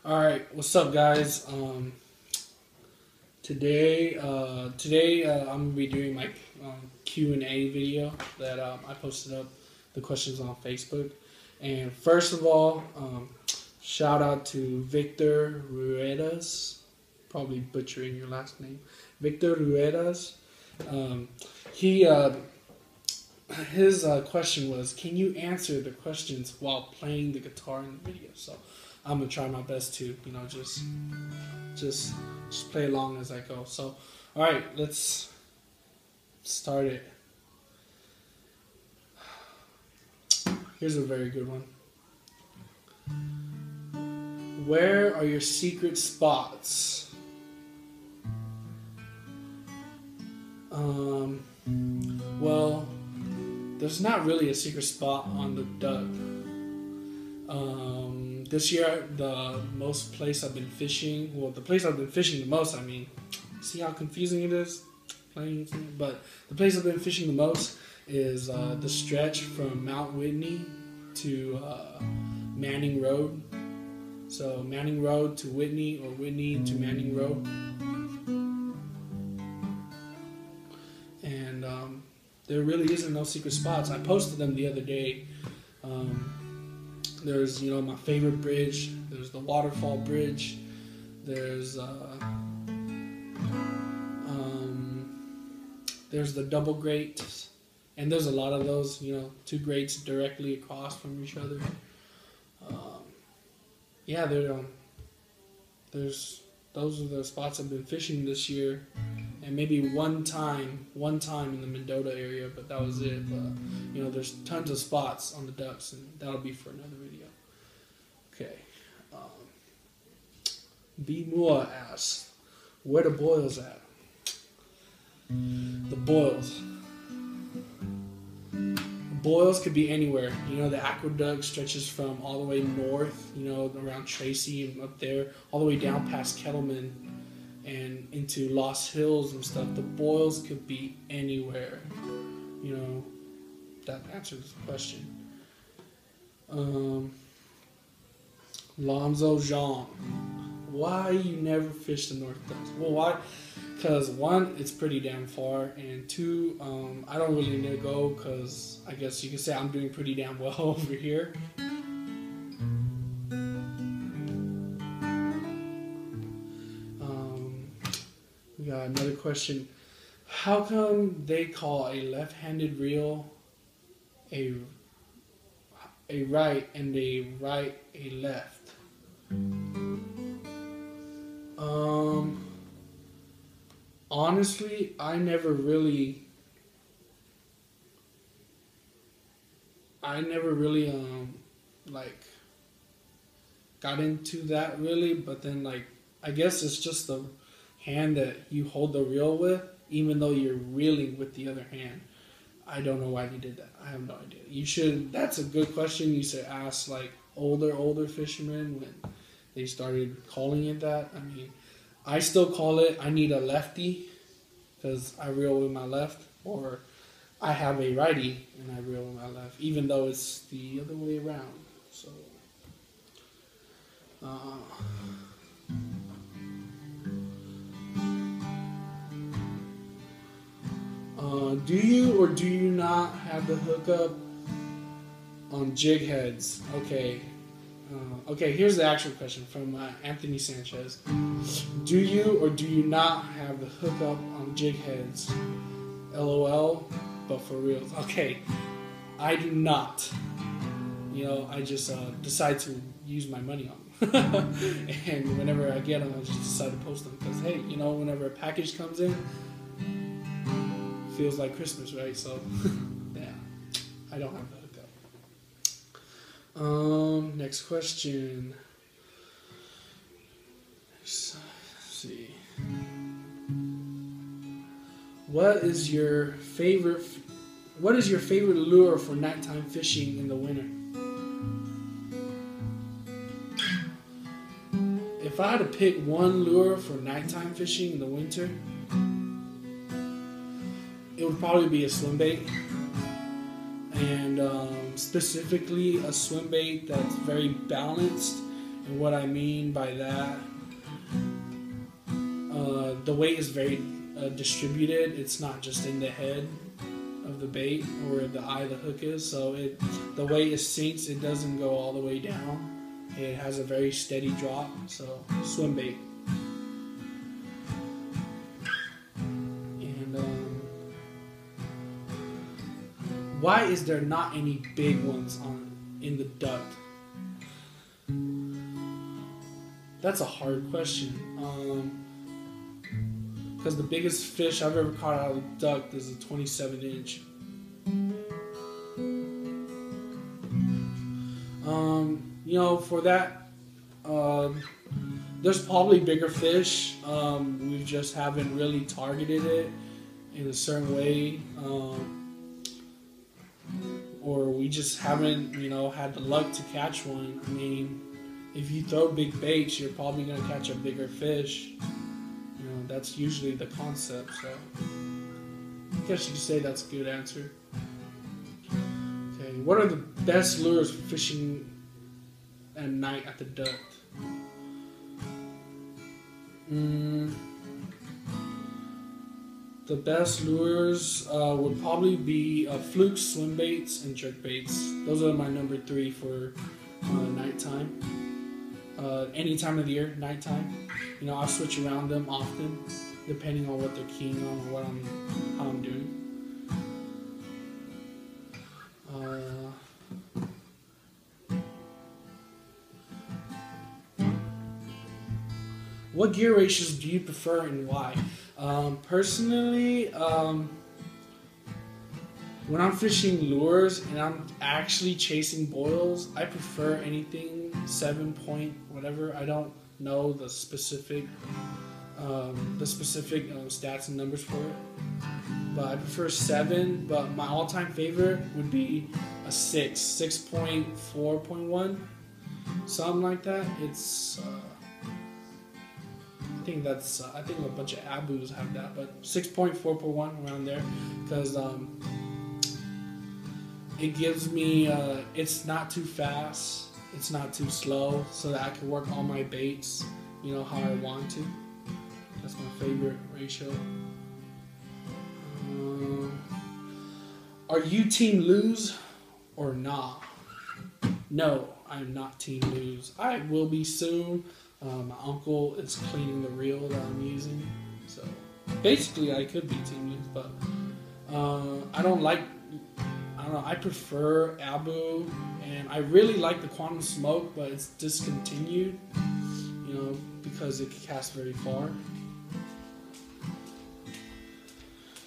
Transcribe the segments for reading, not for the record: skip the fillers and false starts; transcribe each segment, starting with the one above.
All right, what's up, guys? Today I'm gonna be doing my Q&A video that I posted up the questions on Facebook. And first of all, shout out to Victor Ruedas, probably butchering your last name, Victor Ruedas. He his question was, can you answer the questions while playing the guitar in the video? So I'm gonna try my best to, just play along as I go. So, all right, let's start it. Here's a very good one. Where are your secret spots? Well, there's not really a secret spot on the duck. This year, the most place I've been fishing, well, the place I've been fishing the most, see how confusing it is? But the place I've been fishing the most is the stretch from Mount Whitney to Manning Road. So Manning Road to Whitney, or Whitney to Manning Road. And there really isn't no secret spots. I posted them the other day. There's, my favorite bridge. There's the waterfall bridge. There's the double grate, and there's a lot of those. Two grates directly across from each other. Yeah, those are the spots I've been fishing this year, and maybe one time in the Mendota area, but that was it. But there's tons of spots on the ducks, and that'll be for another video. Okay. B Mua asks, where the boils at? The boils. Boils could be anywhere. The aqueduct stretches from all the way north, around Tracy and up there, all the way down past Kettleman and into Lost Hills and stuff. The boils could be anywhere. That answers the question. Lonzo Jean, why you never fish the North Ducks? Well, why? Because one, it's pretty damn far, and two, I don't really need to go because I guess you could say I'm doing pretty damn well over here. We got another question. How come they call a left-handed reel a right and a right a left? Honestly, I never really got into that really, but then I guess it's just the hand that you hold the reel with, even though you're reeling with the other hand. I don't know why they did that. I have no idea. You should. That's a good question. You should ask older fishermen when they started calling it that. I still call it, I need a lefty because I reel with my left, or I have a righty and I reel with my left, even though it's the other way around. So, do you or do you not have the hookup on jig heads? Okay. Okay, here's the actual question from Anthony Sanchez. Do you or do you not have the hookup on jig heads? LOL, but for reals. Okay, I do not. I just decide to use my money on them. And whenever I get them, I just decide to post them. Because, hey, whenever a package comes in, feels like Christmas, right? So, yeah, I don't have the hookup. Next question. Let's see. What is your favorite lure for nighttime fishing in the winter? If I had to pick one lure for nighttime fishing in the winter, it would probably be a swim bait. And specifically a swim bait that's very balanced And what I mean by that, the weight is very distributed. It's not just in the head of the bait or where the eye of the hook is. So the way it sinks, it doesn't go all the way down. It has a very steady drop. So swim bait. And why is there not any big ones in the duct? That's a hard question. Because the biggest fish I've ever caught out of the duct is a 27-inch. For that, there's probably bigger fish. We just haven't really targeted it in a certain way, or we just haven't, had the luck to catch one. I mean, if you throw big baits, you're probably going to catch a bigger fish. That's usually the concept, so I guess you could say that's a good answer. Okay, what are the best lures for fishing at night at the duct? The best lures would probably be flukes, swim baits, and jerk baits. Those are my number 3 for nighttime. Any time of the year, nighttime. I switch around them often, depending on what they're keen on or how I'm doing. What gear ratios do you prefer and why? Personally, when I'm fishing lures and I'm actually chasing boils, I prefer anything 7 point whatever. I don't know the specific stats and numbers for it, but I prefer 7. But my all-time favorite would be a 6.4.1, something like that. It's I think a bunch of Abus have that, but 6.4.1 around there, because it gives me it's not too fast, it's not too slow, so that I can work all my baits, how I want to. That's my favorite ratio. Are you team lose or nah? No, I'm not team lose. I will be soon. My uncle is cleaning the reel that I'm using, so basically I could be team lose, but I don't know. I prefer Abu, and I really like the Quantum Smoke, but it's discontinued, because it can cast very far.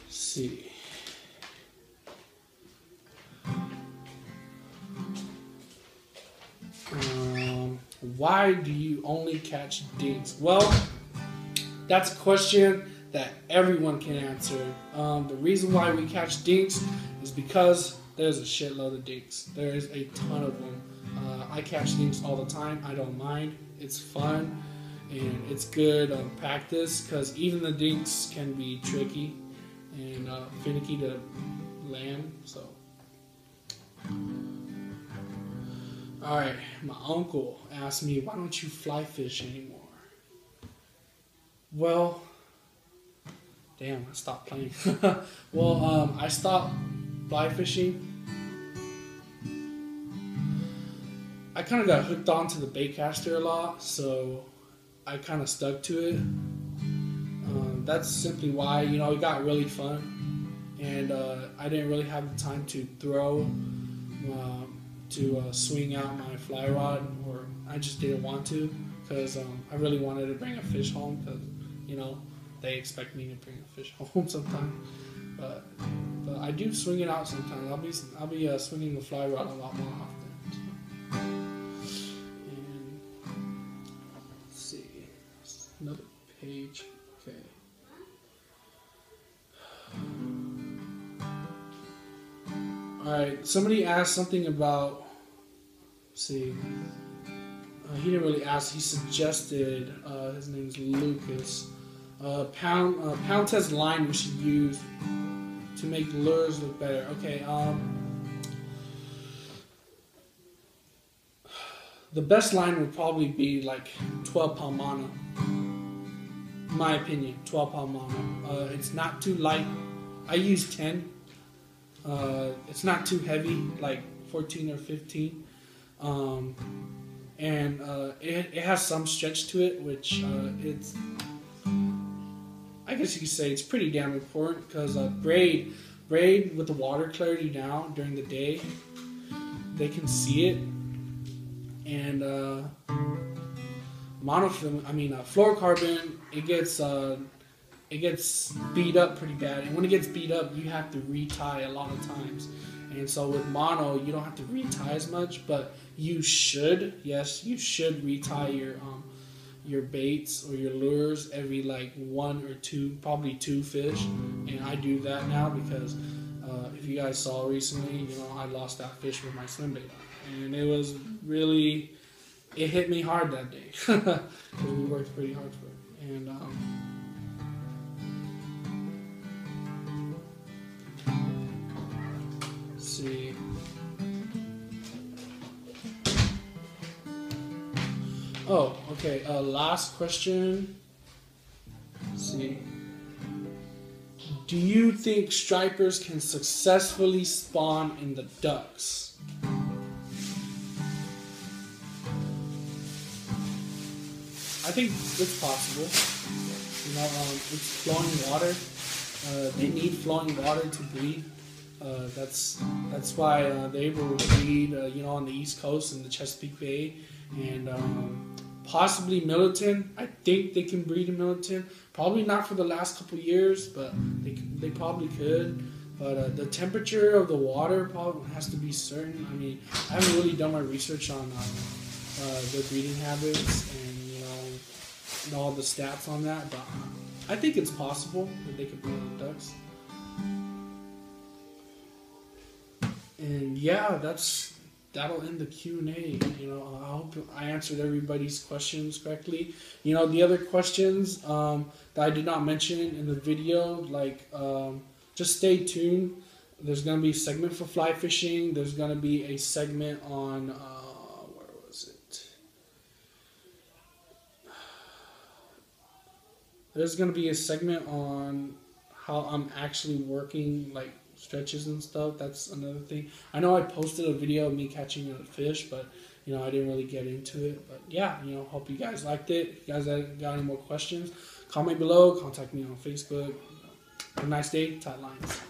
Let's see. Why do you only catch dinks? Well, that's a question that everyone can answer. The reason why we catch dinks is because there's a shitload of dinks. There's a ton of them. I catch dinks all the time. I don't mind. It's fun and it's good practice, because even the dinks can be tricky and finicky to land. So, alright, my uncle asked me, why don't you fly fish anymore? Well, damn, I stopped playing. Well, I stopped fly fishing. I kind of got hooked onto the baitcaster a lot, so I kind of stuck to it. That's simply why, it got really fun, and I didn't really have the time to throw, to swing out my fly rod, or I just didn't want to, because I really wanted to bring a fish home, because they expect me to bring a fish home sometimes. But I do swing it out sometimes. I'll be swinging the fly rod a lot more often. And let's see, another page. Okay. All right. Somebody asked something about. Let's see. He didn't really ask. He suggested. His name is Lucas. Pound test line we should use to make lures look better. Okay. the best line would probably be like 12-pound mono. In my opinion, 12-pound mono. It's not too light. I use 10. It's not too heavy, like 14 or 15. And it has some stretch to it, which it's, I guess you could say it's pretty damn important, because braid with the water clarity now during the day, they can see it. And fluorocarbon, it gets beat up pretty bad, and when it gets beat up, you have to retie a lot of times. And so with mono, you don't have to retie as much, but you should, yes, you should retie your baits or your lures every like 1 or 2, probably 2 fish. And I do that now because if you guys saw recently, I lost that fish with my swim bait on, and it was really, it hit me hard that day because we worked pretty hard for it. And let's see. Oh, okay. Last question. Let's see. Do you think stripers can successfully spawn in the ducks? I think it's possible. It's flowing water. They need flowing water to breed. That's why they're able to breed, on the East Coast in the Chesapeake Bay, and possibly Millerton. I think they can breed in Millerton. Probably not for the last couple years, but they probably could. But the temperature of the water probably has to be certain. I mean, I haven't really done my research on their breeding habits and all the stats on that, but I think it's possible that they could breed in ducks. And yeah, that'll end the Q&A. I hope I answered everybody's questions correctly. The other questions that I did not mention in the video, just stay tuned. There's going to be a segment for fly fishing. There's going to be a segment on, where was it? There's going to be a segment on how I'm actually working, stretches and stuff. That's another thing. I know I posted a video of me catching a fish, but I didn't really get into it. But yeah, hope you guys liked it. If you guys got any more questions, comment below, contact me on Facebook. Have a nice day. Tight lines.